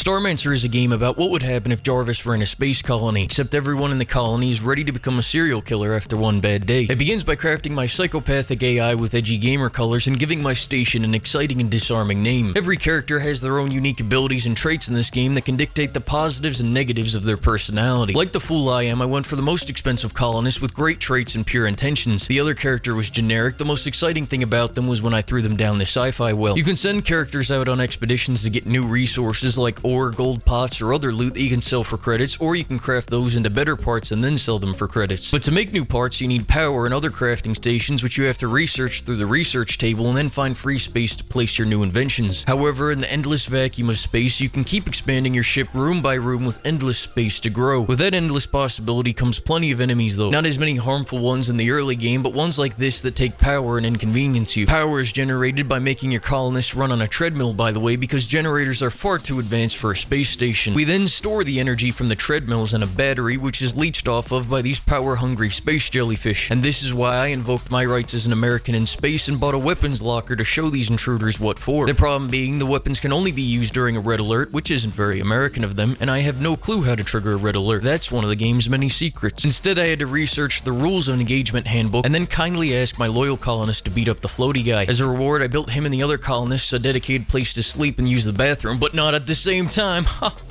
Starmancer is a game about what would happen if Jarvis were in a space colony, except everyone in the colony is ready to become a serial killer after one bad day. It begins by crafting my psychopathic AI with edgy gamer colors and giving my station an exciting and disarming name. Every character has their own unique abilities and traits in this game that can dictate the positives and negatives of their personality. Like the fool I am, I went for the most expensive colonist with great traits and pure intentions. The other character was generic. The most exciting thing about them was when I threw them down the sci-fi well. You can send characters out on expeditions to get new resources like ore, gold pots, or other loot that you can sell for credits, or you can craft those into better parts and then sell them for credits. But to make new parts, you need power and other crafting stations, which you have to research through the research table and then find free space to place your new inventions. However, in the endless vacuum of space, you can keep expanding your ship room by room with endless space to grow. With that endless possibility comes plenty of enemies though. Not as many harmful ones in the early game, but ones like this that take power and inconvenience you. Power is generated by making your colonists run on a treadmill, by the way, because generators are far too advanced for a space station. We then store the energy from the treadmills in a battery, which is leached off of by these power-hungry space jellyfish. And this is why I invoked my rights as an American in space and bought a weapons locker to show these intruders what for. The problem being, the weapons can only be used during a red alert, which isn't very American of them, and I have no clue how to trigger a red alert. That's one of the game's many secrets. Instead, I had to research the rules of engagement handbook and then kindly ask my loyal colonist to beat up the floaty guy. As a reward, I built him and the other colonists a dedicated place to sleep and use the bathroom, but not at the same time.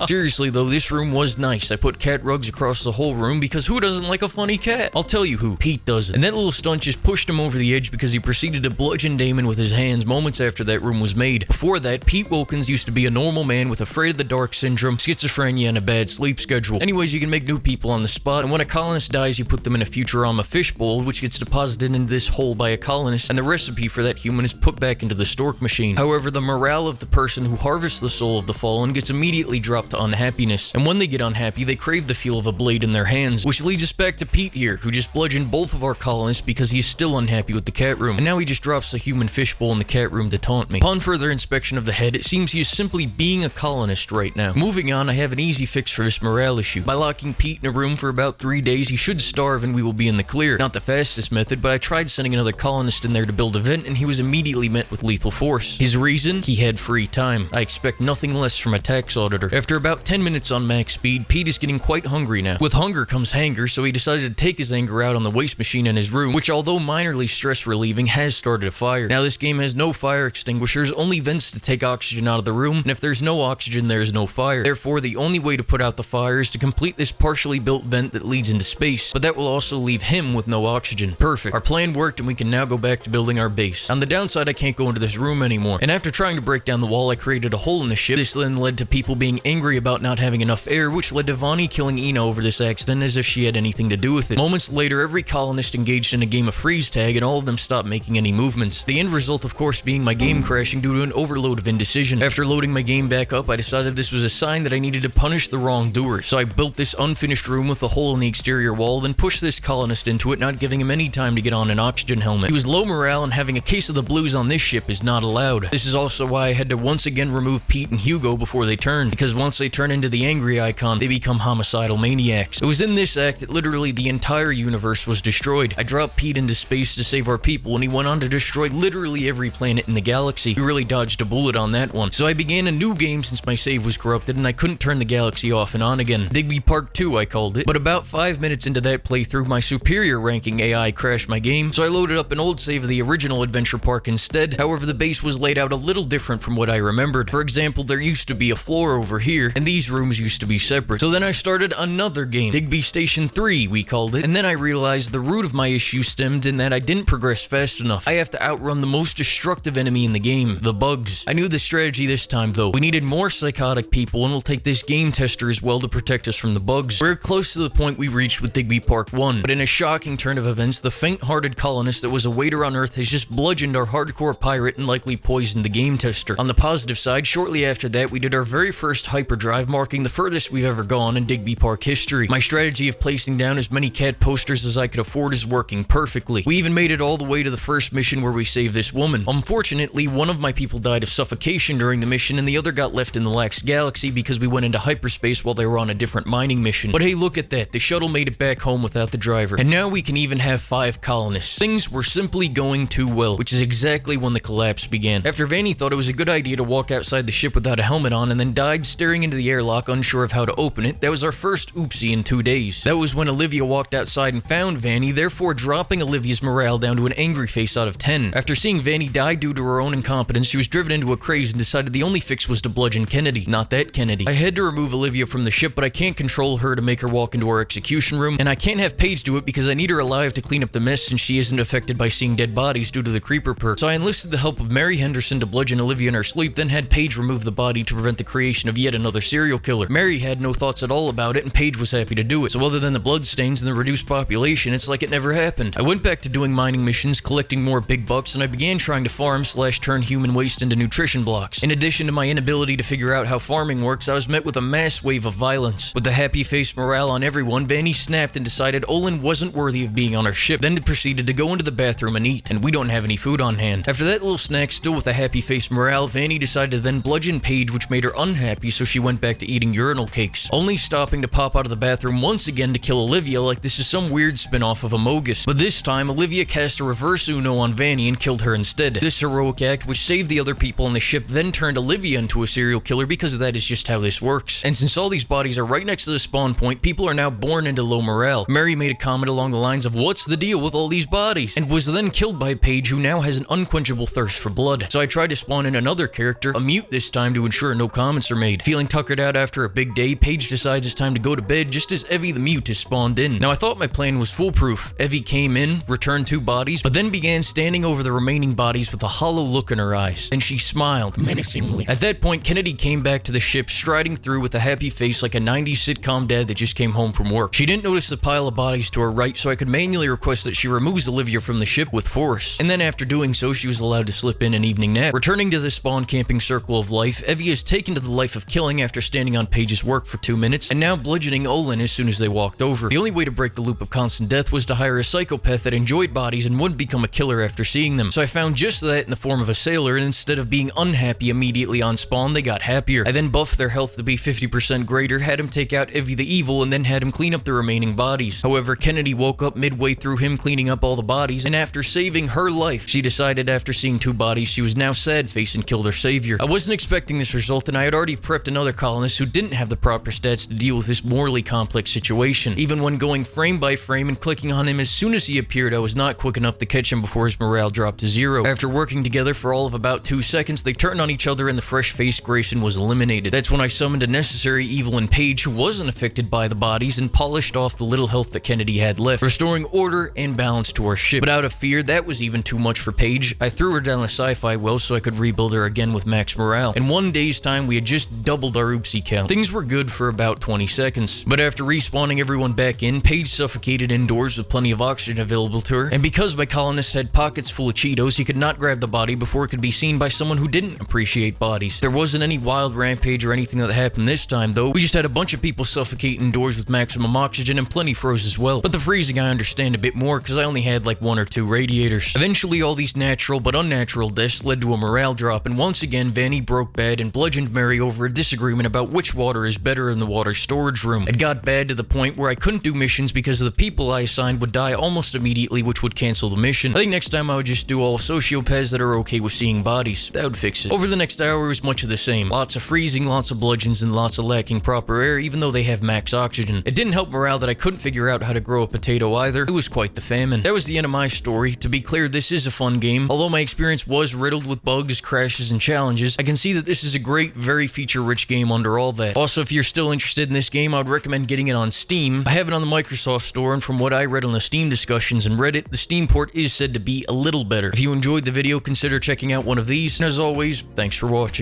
Seriously though, this room was nice. I put cat rugs across the whole room because who doesn't like a funny cat? I'll tell you who. Pete doesn't. And that little stunt just pushed him over the edge because he proceeded to bludgeon Damon with his hands moments after that room was made. Before that, Pete Wilkins used to be a normal man with afraid of the dark syndrome, schizophrenia, and a bad sleep schedule. Anyways, you can make new people on the spot, and when a colonist dies, you put them in a Futurama fishbowl, which gets deposited into this hole by a colonist, and the recipe for that human is put back into the stork machine. However, the morale of the person who harvests the soul of the fallen gets immediately dropped to unhappiness, and when they get unhappy, they crave the feel of a blade in their hands, which leads us back to Pete here, who just bludgeoned both of our colonists because he is still unhappy with the cat room, and now he just drops a human fishbowl in the cat room to taunt me. Upon further inspection of the head, it seems he is simply being a colonist right now. Moving on, I have an easy fix for this morale issue. By locking Pete in a room for about 3 days, he should starve and we will be in the clear. Not the fastest method, but I tried sending another colonist in there to build a vent, and he was immediately met with lethal force. His reason? He had free time. I expect nothing less from a tax auditor. After about 10 minutes on max speed, Pete is getting quite hungry now. With hunger comes hanger, so he decided to take his anger out on the waste machine in his room, which although minorly stress relieving, has started a fire. Now this game has no fire extinguishers, only vents to take oxygen out of the room, and if there's no oxygen, there is no fire. Therefore, the only way to put out the fire is to complete this partially built vent that leads into space, but that will also leave him with no oxygen. Perfect. Our plan worked and we can now go back to building our base. On the downside, I can't go into this room anymore, and after trying to break down the wall, I created a hole in the ship. This then led to people being angry about not having enough air, which led to Vonnie killing Ina over this accident as if she had anything to do with it. Moments later, every colonist engaged in a game of freeze tag and all of them stopped making any movements. The end result, of course, being my game crashing due to an overload of indecision. After loading my game back up, I decided this was a sign that I needed to punish the wrongdoers. So I built this unfinished room with a hole in the exterior wall, then pushed this colonist into it, not giving him any time to get on an oxygen helmet. He was low morale, and having a case of the blues on this ship is not allowed. This is also why I had to once again remove Pete and Hugo before they turned, because once they turn into the angry icon, they become homicidal maniacs. It was in this act that literally the entire universe was destroyed. I dropped Pete into space to save our people, and he went on to destroy literally every planet in the galaxy. We really dodged a bullet on that one. So I began a new game since my save was corrupted, and I couldn't turn the galaxy off and on again. Digby Part 2, I called it. But about 5 minutes into that playthrough, my superior ranking AI crashed my game, so I loaded up an old save of the original Adventure Park instead. However, the base was laid out a little different from what I remembered. For example, there used to be a floor over here, and these rooms used to be separate. So then I started another game, Digby Station 3, we called it, and then I realized the root of my issue stemmed in that I didn't progress fast enough. I have to outrun the most destructive enemy in the game, the bugs. I knew the strategy this time though. We needed more psychotic people, and we'll take this game tester as well to protect us from the bugs. We're close to the point we reached with Digby Park 1, but in a shocking turn of events, the faint-hearted colonist that was a waiter on Earth has just bludgeoned our hardcore pirate and likely poisoned the game tester. On the positive side, shortly after that, we did our very first hyperdrive, marking the furthest we've ever gone in Digby Park history. My strategy of placing down as many cat posters as I could afford is working perfectly. We even made it all the way to the first mission where we saved this woman. Unfortunately, one of my people died of suffocation during the mission, and the other got left in the Lax Galaxy because we went into hyperspace while they were on a different mining mission. But hey, look at that. The shuttle made it back home without the driver. And now we can even have 5 colonists. Things were simply going too well, which is exactly when the collapse began. After Vanny thought it was a good idea to walk outside the ship without a helmet on and then then died staring into the airlock unsure of how to open it. That was our first oopsie in 2 days. That was when Olivia walked outside and found Vanny, therefore dropping Olivia's morale down to an angry face out of 10. After seeing Vanny die due to her own incompetence, she was driven into a craze and decided the only fix was to bludgeon Kennedy. Not that Kennedy. I had to remove Olivia from the ship, but I can't control her to make her walk into our execution room, and I can't have Paige do it because I need her alive to clean up the mess since she isn't affected by seeing dead bodies due to the creeper perk. So I enlisted the help of Mary Henderson to bludgeon Olivia in her sleep, then had Paige remove the body to prevent the creation of yet another serial killer. Mary had no thoughts at all about it, and Paige was happy to do it. So other than the bloodstains and the reduced population, it's like it never happened. I went back to doing mining missions, collecting more big bucks, and I began trying to farm/turn human waste into nutrition blocks. In addition to my inability to figure out how farming works, I was met with a mass wave of violence. With the happy-faced morale on everyone, Vanny snapped and decided Olin wasn't worthy of being on our ship, then proceeded to go into the bathroom and eat, and we don't have any food on hand. After that little snack, still with a happy-faced morale, Vanny decided to then bludgeon Paige, which made her unhappy, so she went back to eating urinal cakes, only stopping to pop out of the bathroom once again to kill Olivia like this is some weird spin-off of Amogus. But this time, Olivia cast a reverse Uno on Vanny and killed her instead. This heroic act, which saved the other people on the ship, then turned Olivia into a serial killer because that is just how this works. And since all these bodies are right next to the spawn point, people are now born into low morale. Mary made a comment along the lines of, "What's the deal with all these bodies?" and was then killed by Paige, who now has an unquenchable thirst for blood. So I tried to spawn in another character, a mute this time, to ensure no comments are made. Feeling tuckered out after a big day, Paige decides it's time to go to bed just as Evie the mute is spawned in. Now I thought my plan was foolproof. Evie came in, returned 2 bodies, but then began standing over the remaining bodies with a hollow look in her eyes. Then she smiled menacingly. At that point, Kennedy came back to the ship, striding through with a happy face like a 90s sitcom dad that just came home from work. She didn't notice the pile of bodies to her right, so I could manually request that she removes Olivia from the ship with force. And then after doing so, she was allowed to slip in an evening nap. Returning to the spawn camping circle of life, Evie is taken to the life of killing after standing on Paige's work for 2 minutes, and now bludgeoning Olin as soon as they walked over. The only way to break the loop of constant death was to hire a psychopath that enjoyed bodies and wouldn't become a killer after seeing them. So I found just that in the form of a sailor, and instead of being unhappy immediately on spawn, they got happier. I then buffed their health to be 50% greater, had him take out Evie the Evil, and then had him clean up the remaining bodies. However, Kennedy woke up midway through him cleaning up all the bodies, and after saving her life, she decided after seeing 2 bodies, she was now sad-faced and killed her savior. I wasn't expecting this result, and I had already prepped another colonist who didn't have the proper stats to deal with this morally complex situation. Even when going frame by frame and clicking on him as soon as he appeared, I was not quick enough to catch him before his morale dropped to 0. After working together for all of about 2 seconds, they turned on each other and the fresh-faced Grayson was eliminated. That's when I summoned a necessary evil in Paige, who wasn't affected by the bodies, and polished off the little health that Kennedy had left, restoring order and balance to our ship. But out of fear, that was even too much for Paige. I threw her down the sci-fi well so I could rebuild her again with max morale. In 1 day's time, we had just doubled our oopsie count. Things were good for about 20 seconds. But after respawning everyone back in, Paige suffocated indoors with plenty of oxygen available to her, and because my colonist had pockets full of Cheetos, he could not grab the body before it could be seen by someone who didn't appreciate bodies. There wasn't any wild rampage or anything that happened this time, though. We just had a bunch of people suffocate indoors with maximum oxygen, and plenty froze as well. But the freezing I understand a bit more, because I only had like 1 or 2 radiators. Eventually, all these natural but unnatural deaths led to a morale drop, and once again, Vanny broke bad and bludgeoned Mary over a disagreement about which water is better in the water storage room. It got bad to the point where I couldn't do missions because the people I assigned would die almost immediately, which would cancel the mission. I think next time I would just do all sociopaths that are okay with seeing bodies. That would fix it. Over the next hour, it was much of the same. Lots of freezing, lots of bludgeons, and lots of lacking proper air, even though they have max oxygen. It didn't help morale that I couldn't figure out how to grow a potato either. It was quite the famine. That was the end of my story. To be clear, this is a fun game. Although my experience was riddled with bugs, crashes, and challenges, I can see that this is a great, very feature-rich game under all that. Also, if you're still interested in this game, I would recommend getting it on Steam. I have it on the Microsoft Store, and from what I read on the Steam discussions and Reddit, the Steam port is said to be a little better. If you enjoyed the video, consider checking out one of these, and as always, thanks for watching.